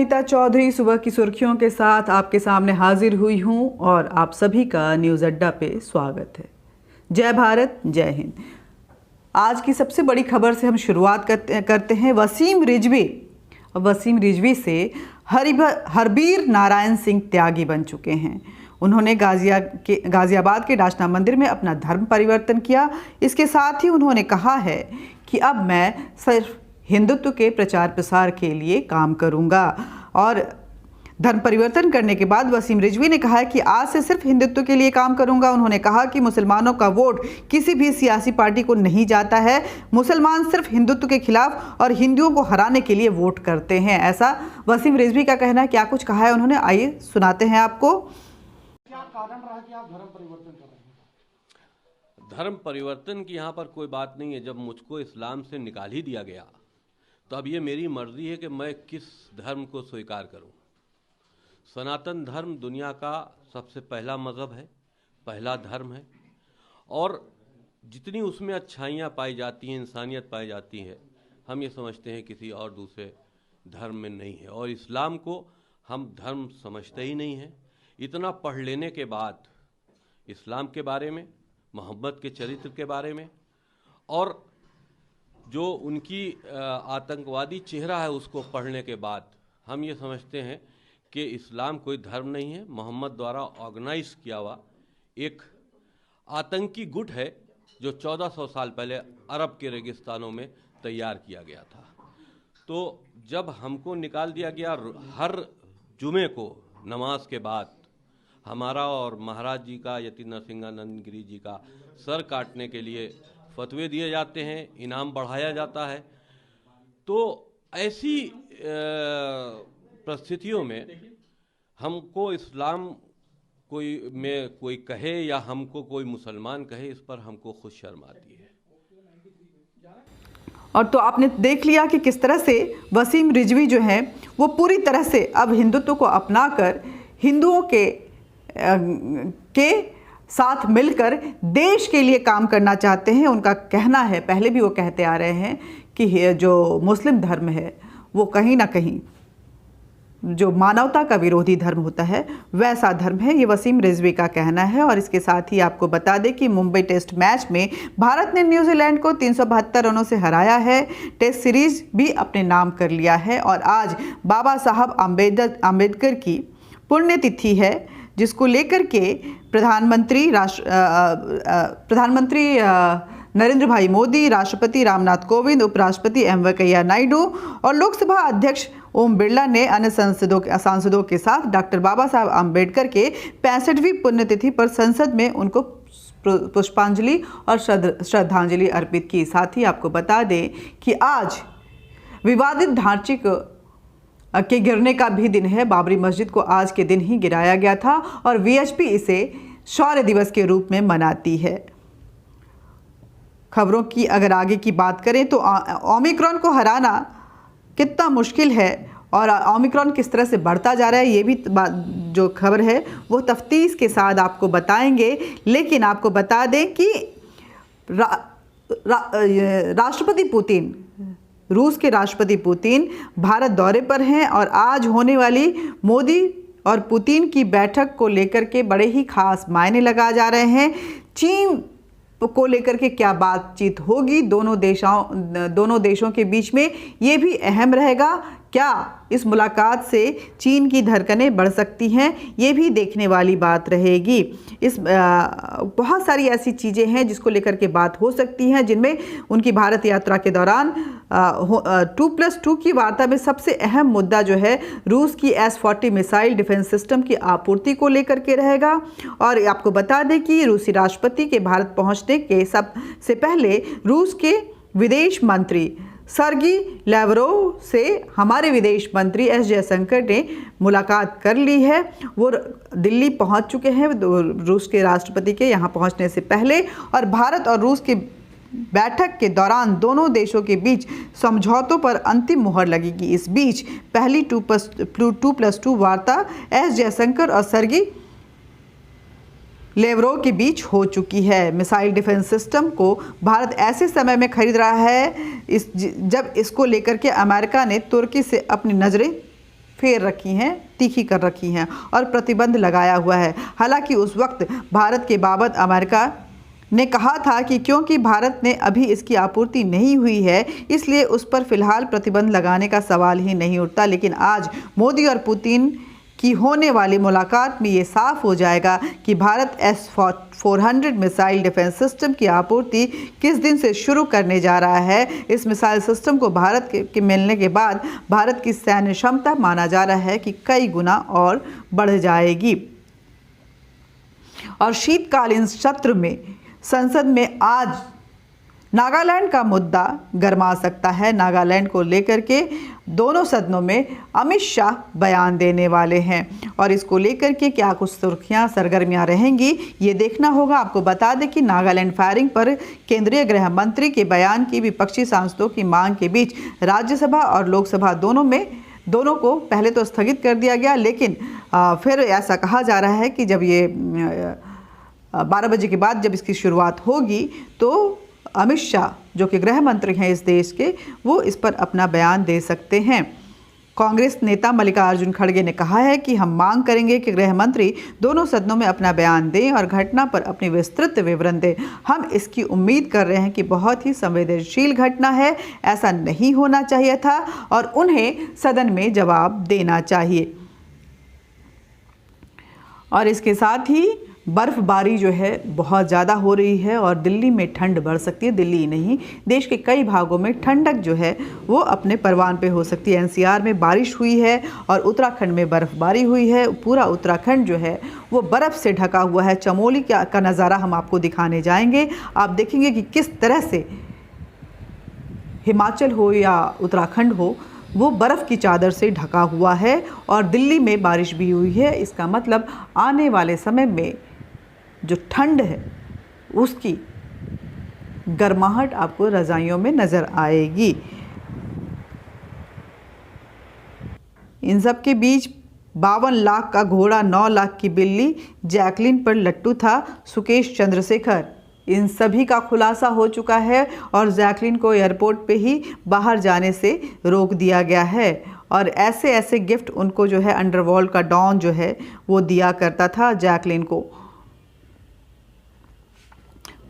अनीता चौधरी सुबह की सुर्खियों के साथ आपके सामने हाजिर हुई हूं और आप सभी का न्यूज़ अड्डा पे स्वागत है। जय भारत, जय हिंद। आज की सबसे बड़ी खबर से हम शुरुआत करते हैं। वसीम रिजवी से हरबीर नारायण सिंह त्यागी बन चुके हैं। उन्होंने गाजियाबाद के डाशना मंदिर में अपना धर्म परिवर्तन किया। इसके साथ ही उन्होंने कहा है कि अब मैं सिर्फ हिंदुत्व के प्रचार प्रसार के लिए काम करूंगा। और धर्म परिवर्तन करने के बाद वसीम रिजवी ने कहा है कि आज से सिर्फ हिंदुत्व के लिए काम करूंगा। उन्होंने कहा कि मुसलमानों का वोट किसी भी सियासी पार्टी को नहीं जाता है। मुसलमान सिर्फ हिंदुत्व के खिलाफ और हिंदुओं को हराने के लिए वोट करते हैं, ऐसा वसीम रिजवी का कहना है। क्या कुछ कहा है उन्होंने, आइए सुनाते हैं आपको। क्या कारण रहा कि आप धर्म परिवर्तन कर रहे हैं? धर्म परिवर्तन की यहाँ पर कोई बात नहीं है। जब मुझको इस्लाम से निकाल ही दिया गया तो अब ये मेरी मर्जी है कि मैं किस धर्म को स्वीकार करूं। सनातन धर्म दुनिया का सबसे पहला मज़हब है, पहला धर्म है, और जितनी उसमें अच्छाइयाँ पाई जाती हैं, इंसानियत पाई जाती है, हम ये समझते हैं किसी और दूसरे धर्म में नहीं है। और इस्लाम को हम धर्म समझते ही नहीं हैं। इतना पढ़ लेने के बाद इस्लाम के बारे में, मोहम्मद के चरित्र के बारे में, और जो उनकी आतंकवादी चेहरा है उसको पढ़ने के बाद हम ये समझते हैं कि इस्लाम कोई धर्म नहीं है, मोहम्मद द्वारा ऑर्गेनाइज किया हुआ एक आतंकी गुट है जो 1400 साल पहले अरब के रेगिस्तानों में तैयार किया गया था। तो जब हमको निकाल दिया गया, हर जुमे को नमाज के बाद हमारा और महाराज जी का, यति नरसिंहानंद गिरी जी का सर काटने के लिए फतवे दिए जाते हैं, इनाम बढ़ाया जाता है। तो ऐसी परिस्थितियों में हमको इस्लाम कोई कहे या हमको कोई मुसलमान कहे, इस पर हमको खुद शर्म आती है। और तो आपने देख लिया कि किस तरह से वसीम रिजवी जो हैं वो पूरी तरह से अब हिंदुत्व को अपनाकर हिंदुओं के साथ मिलकर देश के लिए काम करना चाहते हैं। उनका कहना है, पहले भी वो कहते आ रहे हैं कि जो मुस्लिम धर्म है वो कहीं ना कहीं जो मानवता का विरोधी धर्म होता है वैसा धर्म है, ये वसीम रिजवी का कहना है। और इसके साथ ही आपको बता दें कि मुंबई टेस्ट मैच में भारत ने न्यूजीलैंड को 372 रनों से हराया है। टेस्ट सीरीज भी अपने नाम कर लिया है। और आज बाबा साहब आम्बेडकर की पुण्यतिथि है, जिसको लेकर के प्रधानमंत्री नरेंद्र भाई मोदी, राष्ट्रपति रामनाथ कोविंद, उपराष्ट्रपति एम वेंकैया नायडू और लोकसभा अध्यक्ष ओम बिरला ने अन्य सांसदों के साथ डॉक्टर बाबा साहब आम्बेडकर के 65वीं पुण्यतिथि पर संसद में उनको पुष्पांजलि और श्रद्धांजलि अर्पित की। साथ ही आपको बता दें कि आज विवादित ढांचे के गिरने का भी दिन है। बाबरी मस्जिद को आज के दिन ही गिराया गया था और वीएचपी इसे शौर्य दिवस के रूप में मनाती है। खबरों की अगर आगे की बात करें तो ओमिक्रॉन को हराना कितना मुश्किल है और ओमिक्रॉन किस तरह से बढ़ता जा रहा है, ये भी जो खबर है वो तफ्तीश के साथ आपको बताएंगे। लेकिन आपको बता दें कि राष्ट्रपति पुतिन, रूस के राष्ट्रपति पुतिन भारत दौरे पर हैं और आज होने वाली मोदी और पुतिन की बैठक को लेकर के बड़े ही खास मायने लगा जा रहे हैं। चीन को लेकर के क्या बातचीत होगी दोनों देशों के बीच में, ये भी अहम रहेगा। क्या इस मुलाकात से चीन की धड़कनें बढ़ सकती हैं, ये भी देखने वाली बात रहेगी। बहुत सारी ऐसी चीज़ें हैं जिसको लेकर के बात हो सकती हैं, जिनमें उनकी भारत यात्रा के दौरान 2+2 की वार्ता में सबसे अहम मुद्दा जो है रूस की S-40 मिसाइल डिफेंस सिस्टम की आपूर्ति को लेकर के रहेगा। और आपको बता दें कि रूसी राष्ट्रपति के भारत पहुंचने के सबसे पहले रूस के विदेश मंत्री सर्गी लैवरोव से हमारे विदेश मंत्री एस जयशंकर ने मुलाकात कर ली है। वो दिल्ली पहुंच चुके हैं रूस के राष्ट्रपति के यहाँ पहुंचने से पहले, और भारत और रूस की बैठक के दौरान दोनों देशों के बीच समझौतों पर अंतिम मुहर लगेगी। इस बीच पहली 2+2 वार्ता एस जयशंकर और सर्गी लेवरोव के बीच हो चुकी है। मिसाइल डिफेंस सिस्टम को भारत ऐसे समय में खरीद रहा है जब इसको लेकर के अमेरिका ने तुर्की से अपनी नज़रें फेर रखी हैं, तीखी कर रखी हैं और प्रतिबंध लगाया हुआ है। हालांकि उस वक्त भारत के बाबत अमेरिका ने कहा था कि क्योंकि भारत ने अभी इसकी आपूर्ति नहीं हुई है इसलिए उस पर फिलहाल प्रतिबंध लगाने का सवाल ही नहीं उठता। लेकिन आज मोदी और पुतिन की होने वाली मुलाकात में ये साफ हो जाएगा कि Bharat S-400 missile defence system की आपूर्ति किस दिन से शुरू करने जा रहा है। इस मिसाइल सिस्टम को भारत के मिलने के बाद भारत की सैन्य क्षमता माना जा रहा है कि कई गुना और बढ़ जाएगी। और शीतकालीन सत्र में संसद में आज नागालैंड का मुद्दा गरमा सकता है। नागालैंड को लेकर के दोनों सदनों में अमित शाह बयान देने वाले हैं और इसको लेकर के क्या कुछ सुर्खियां सरगर्मियां रहेंगी ये देखना होगा। आपको बता दें कि नागालैंड फायरिंग पर केंद्रीय गृह मंत्री के बयान की विपक्षी सांसदों की मांग के बीच राज्यसभा और लोकसभा दोनों को पहले तो स्थगित कर दिया गया, लेकिन फिर ऐसा कहा जा रहा है कि जब ये 12 बजे के बाद जब इसकी शुरुआत होगी तो अमित शाह जो कि गृह मंत्री हैं इस देश के, वो इस पर अपना बयान दे सकते हैं। कांग्रेस नेता मल्लिकार्जुन खड़गे ने कहा है कि हम मांग करेंगे कि गृह मंत्री दोनों सदनों में अपना बयान दें और घटना पर अपनी विस्तृत विवरण दें। हम इसकी उम्मीद कर रहे हैं कि बहुत ही संवेदनशील घटना है, ऐसा नहीं होना चाहिए था और उन्हें सदन में जवाब देना चाहिए। और इसके साथ ही बर्फ़बारी जो है बहुत ज़्यादा हो रही है और दिल्ली में ठंड बढ़ सकती है। दिल्ली ही नहीं, देश के कई भागों में ठंडक जो है वो अपने परवान पे हो सकती है। एनसीआर में बारिश हुई है और उत्तराखंड में बर्फ़बारी हुई है। पूरा उत्तराखंड जो है वो बर्फ़ से ढका हुआ है। चमोली का नज़ारा हम आपको दिखाने जाएंगे। आप देखेंगे कि किस तरह से हिमाचल हो या उत्तराखंड हो वो बर्फ़ की चादर से ढका हुआ है और दिल्ली में बारिश भी हुई है। इसका मतलब आने वाले समय में जो ठंड है उसकी गर्माहट आपको रज़ाइयों में नज़र आएगी। इन सब के बीच 52 लाख का घोड़ा 9 लाख की बिल्ली, जैकलिन पर लट्टू था सुकेश चंद्रशेखर। इन सभी का खुलासा हो चुका है और जैकलिन को एयरपोर्ट पे ही बाहर जाने से रोक दिया गया है और ऐसे गिफ्ट उनको जो है अंडरवर्ल्ड का डॉन जो है वो दिया करता था जैकलिन को।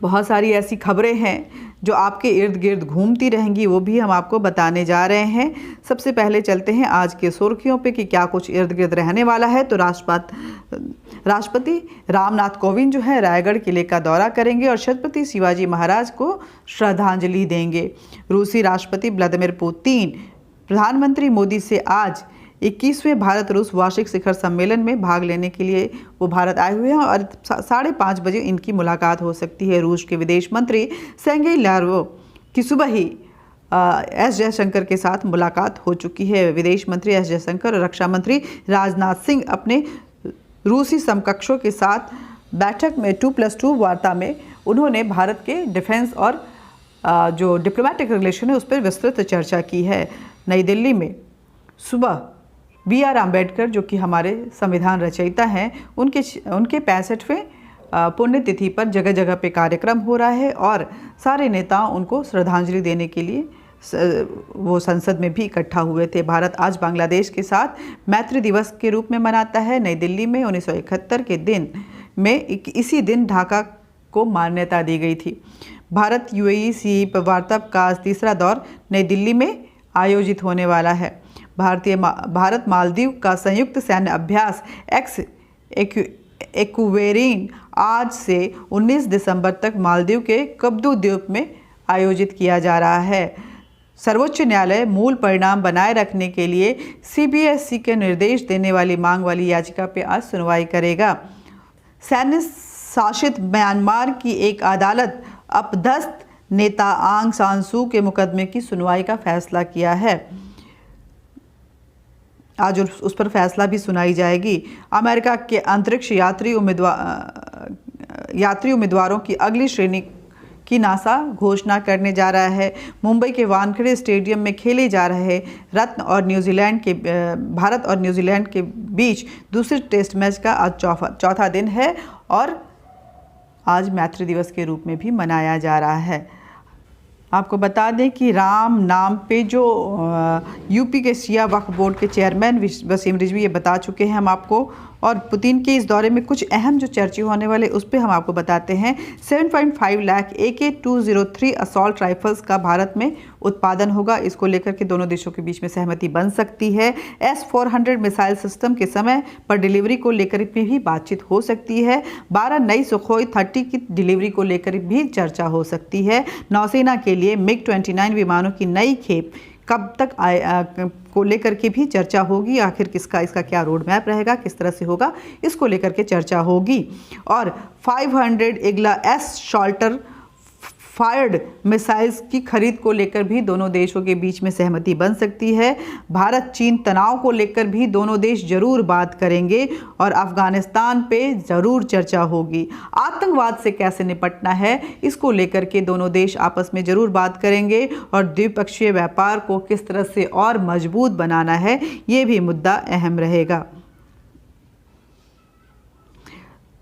बहुत सारी ऐसी खबरें हैं जो आपके इर्द गिर्द घूमती रहेंगी, वो भी हम आपको बताने जा रहे हैं। सबसे पहले चलते हैं आज के सुर्खियों पे कि क्या कुछ इर्द गिर्द रहने वाला है। तो राष्ट्रपति रामनाथ कोविंद जो है रायगढ़ किले का दौरा करेंगे और छत्रपति शिवाजी महाराज को श्रद्धांजलि देंगे। रूसी राष्ट्रपति व्लादिमीर पुतिन प्रधानमंत्री मोदी से आज 21वें भारत रूस वार्षिक शिखर सम्मेलन में भाग लेने के लिए वो भारत आए हुए हैं और 5:30 बजे इनकी मुलाकात हो सकती है। रूस के विदेश मंत्री सेर्गेई लावरोव की सुबह ही एस जयशंकर के साथ मुलाकात हो चुकी है। विदेश मंत्री एस जयशंकर और रक्षा मंत्री राजनाथ सिंह अपने रूसी समकक्षों के साथ बैठक में 2+2 वार्ता में उन्होंने भारत के डिफेंस और जो डिप्लोमेटिक रिलेशन है उस पर विस्तृत चर्चा की है। नई दिल्ली में सुबह B.R. अम्बेडकर जो कि हमारे संविधान रचयिता हैं उनके 65वें पुण्यतिथि पर जगह जगह पे कार्यक्रम हो रहा है और सारे नेता उनको श्रद्धांजलि देने के लिए वो संसद में भी इकट्ठा हुए थे। भारत आज बांग्लादेश के साथ मैत्री दिवस के रूप में मनाता है। नई दिल्ली में 1971 के दिन में इसी दिन ढाका को मान्यता दी गई थी। भारत UAE वार्ता का तीसरा दौर नई दिल्ली में आयोजित होने वाला है। भारत मालदीव का संयुक्त सैन्य अभ्यास एक्वेरिन आज से 19 दिसंबर तक मालदीव के कब्दू द्वीप में आयोजित किया जा रहा है। सर्वोच्च न्यायालय मूल परिणाम बनाए रखने के लिए CBSE के निर्देश देने वाली मांग वाली याचिका पर आज सुनवाई करेगा। सैन्य शासित म्यांमार की एक अदालत अपदस्थ नेता आंग सान सू के मुकदमे की सुनवाई का फैसला किया है। आज उस पर फैसला भी सुनाई जाएगी। अमेरिका के अंतरिक्ष यात्री उम्मीदवारों की अगली श्रेणी की नासा घोषणा करने जा रहा है। मुंबई के वानखेड़े स्टेडियम में खेले जा रहे भारत और न्यूजीलैंड के बीच दूसरे टेस्ट मैच का आज चौथा दिन है और आज मैत्री दिवस के रूप में भी मनाया जा रहा है। आपको बता दें कि राम नाम पे जो यूपी के शिया वक्फ बोर्ड के चेयरमैन वसीम रिजवी ये बता चुके हैं हम आपको। और पुतिन के इस दौरे में कुछ अहम जो चर्चे होने वाले उस पर हम आपको बताते हैं। 7.5 लाख AK-203 असॉल्ट राइफल्स का भारत में उत्पादन होगा। इसको लेकर के दोनों देशों के बीच में सहमति बन सकती है। S-400 मिसाइल सिस्टम के समय पर डिलीवरी को लेकर भी बातचीत हो सकती है। 12 नई सुखोई 30 की डिलीवरी को लेकर भी चर्चा हो सकती है। नौसेना के लिए MiG-29 विमानों की नई खेप कब तक को लेकर के भी चर्चा होगी। आखिर इसका क्या रोड मैप रहेगा, किस तरह से होगा, इसको लेकर के चर्चा होगी। और 500 इग्ला S शॉल्टर फायर्ड मिसाइल्स की खरीद को लेकर भी दोनों देशों के बीच में सहमति बन सकती है। भारत चीन तनाव को लेकर भी दोनों देश जरूर बात करेंगे और अफगानिस्तान पे जरूर चर्चा होगी। आतंकवाद से कैसे निपटना है इसको लेकर के दोनों देश आपस में जरूर बात करेंगे और द्विपक्षीय व्यापार को किस तरह से और मजबूत बनाना है ये भी मुद्दा अहम रहेगा।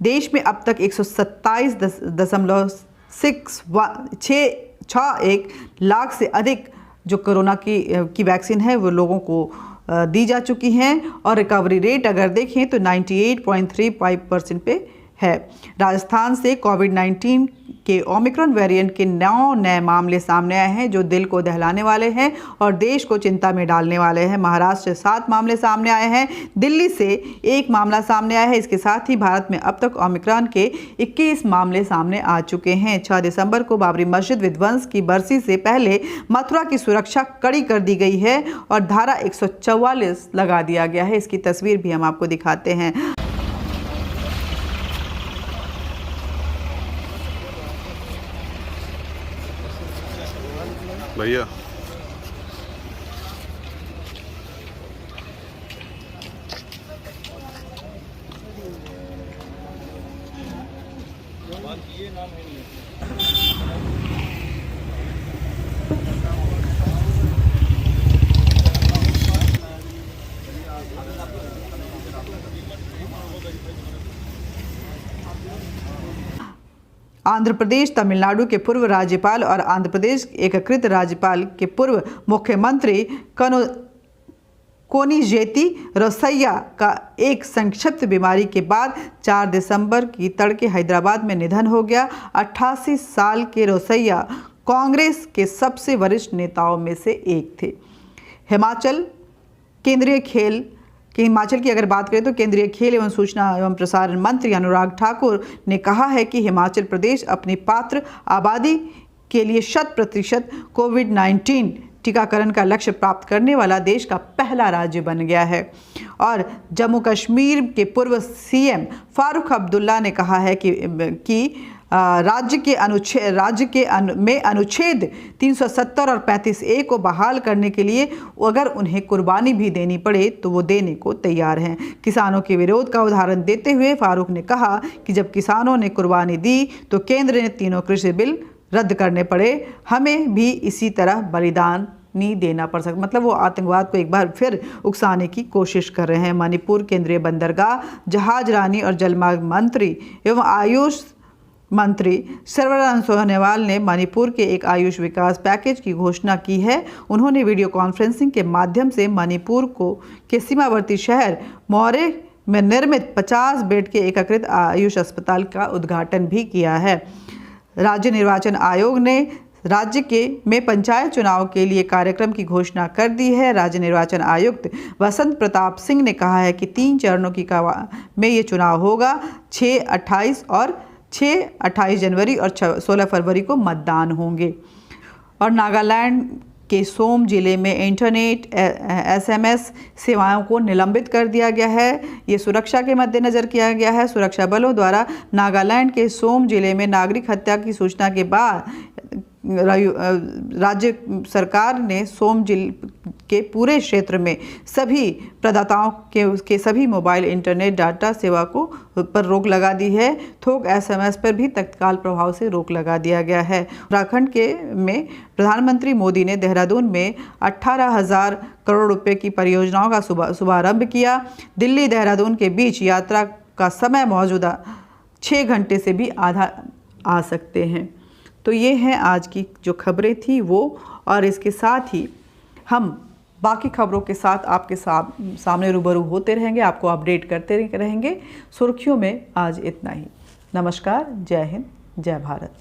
देश में अब तक 127.661 लाख से अधिक जो कोरोना की वैक्सीन है वो लोगों को दी जा चुकी हैं और रिकवरी रेट अगर देखें तो 98.35% पे है। राजस्थान से कोविड-19 के ओमिक्रॉन वेरिएंट के 9 नए मामले सामने आए हैं जो दिल को दहलाने वाले हैं और देश को चिंता में डालने वाले हैं। महाराष्ट्र से 7 मामले सामने आए हैं, दिल्ली से 1 मामला सामने आया है। इसके साथ ही भारत में अब तक ओमिक्रॉन के 21 मामले सामने आ चुके हैं। 6 दिसंबर को बाबरी मस्जिद विध्वंस की बरसी से पहले मथुरा की सुरक्षा कड़ी कर दी गई है और धारा 144 लगा दिया गया है। इसकी तस्वीर भी हम आपको दिखाते हैं। भैया आंध्र प्रदेश तमिलनाडु के पूर्व राज्यपाल और आंध्र प्रदेश एकीकृत राज्यपाल के पूर्व मुख्यमंत्री कोनिजेती रोसैया का एक संक्षिप्त बीमारी के बाद 4 दिसंबर की तड़के हैदराबाद में निधन हो गया। 88 साल के रोसैया कांग्रेस के सबसे वरिष्ठ नेताओं में से एक थे। हिमाचल की अगर बात करें तो केंद्रीय खेल एवं सूचना एवं प्रसारण मंत्री अनुराग ठाकुर ने कहा है कि हिमाचल प्रदेश अपनी पात्र आबादी के लिए 100% कोविड-19 टीकाकरण का लक्ष्य प्राप्त करने वाला देश का पहला राज्य बन गया है। और जम्मू कश्मीर के पूर्व सीएम फारूक अब्दुल्ला ने कहा है कि राज्य में अनुच्छेद 370 और 35A को बहाल करने के लिए अगर उन्हें कुर्बानी भी देनी पड़े तो वो देने को तैयार हैं। किसानों के विरोध का उदाहरण देते हुए फारूक ने कहा कि जब किसानों ने कुर्बानी दी तो केंद्र ने तीनों कृषि बिल रद्द करने पड़े, हमें भी इसी तरह बलिदान नहीं देना पड़ सकता। मतलब वो आतंकवाद को एक बार फिर उकसाने की कोशिश कर रहे हैं। मणिपुर केंद्रीय बंदरगाह, जहाजरानी और जलमार्ग मंत्री एवं आयुष मंत्री सर्बानंद सोनोवाल ने मणिपुर के एक आयुष विकास पैकेज की घोषणा की है। उन्होंने वीडियो कॉन्फ्रेंसिंग के माध्यम से मणिपुर के सीमावर्ती शहर मौरे में निर्मित 50 बेड के एकीकृत आयुष अस्पताल का उद्घाटन भी किया है। राज्य निर्वाचन आयोग ने राज्य में पंचायत चुनाव के लिए कार्यक्रम की घोषणा कर दी है। राज्य निर्वाचन आयुक्त वसंत प्रताप सिंह ने कहा है कि 3 चरणों में ये चुनाव होगा। 6-28 जनवरी और 16 फरवरी को मतदान होंगे। और नागालैंड के सोम जिले में इंटरनेट SMS सेवाओं को निलंबित कर दिया गया है। ये सुरक्षा के मद्देनज़र किया गया है। सुरक्षा बलों द्वारा नागालैंड के सोम जिले में नागरिक हत्या की सूचना के बाद राज्य सरकार ने सोम जिले के पूरे क्षेत्र में सभी प्रदाताओं के सभी मोबाइल इंटरनेट डाटा सेवा पर रोक लगा दी है। थोक SMS पर भी तत्काल प्रभाव से रोक लगा दिया गया है। उत्तराखंड में प्रधानमंत्री मोदी ने देहरादून में 18,000 करोड़ रुपए की परियोजनाओं का शुभारंभ किया। दिल्ली देहरादून के बीच यात्रा का समय मौजूदा 6 घंटे से भी आधा आ सकते हैं। तो ये हैं आज की जो खबरें थी वो, और इसके साथ ही हम बाकी खबरों के साथ आपके सामने रूबरू होते रहेंगे, आपको अपडेट करते रहेंगे। सुर्खियों में आज इतना ही। नमस्कार, जय हिंद, जय भारत।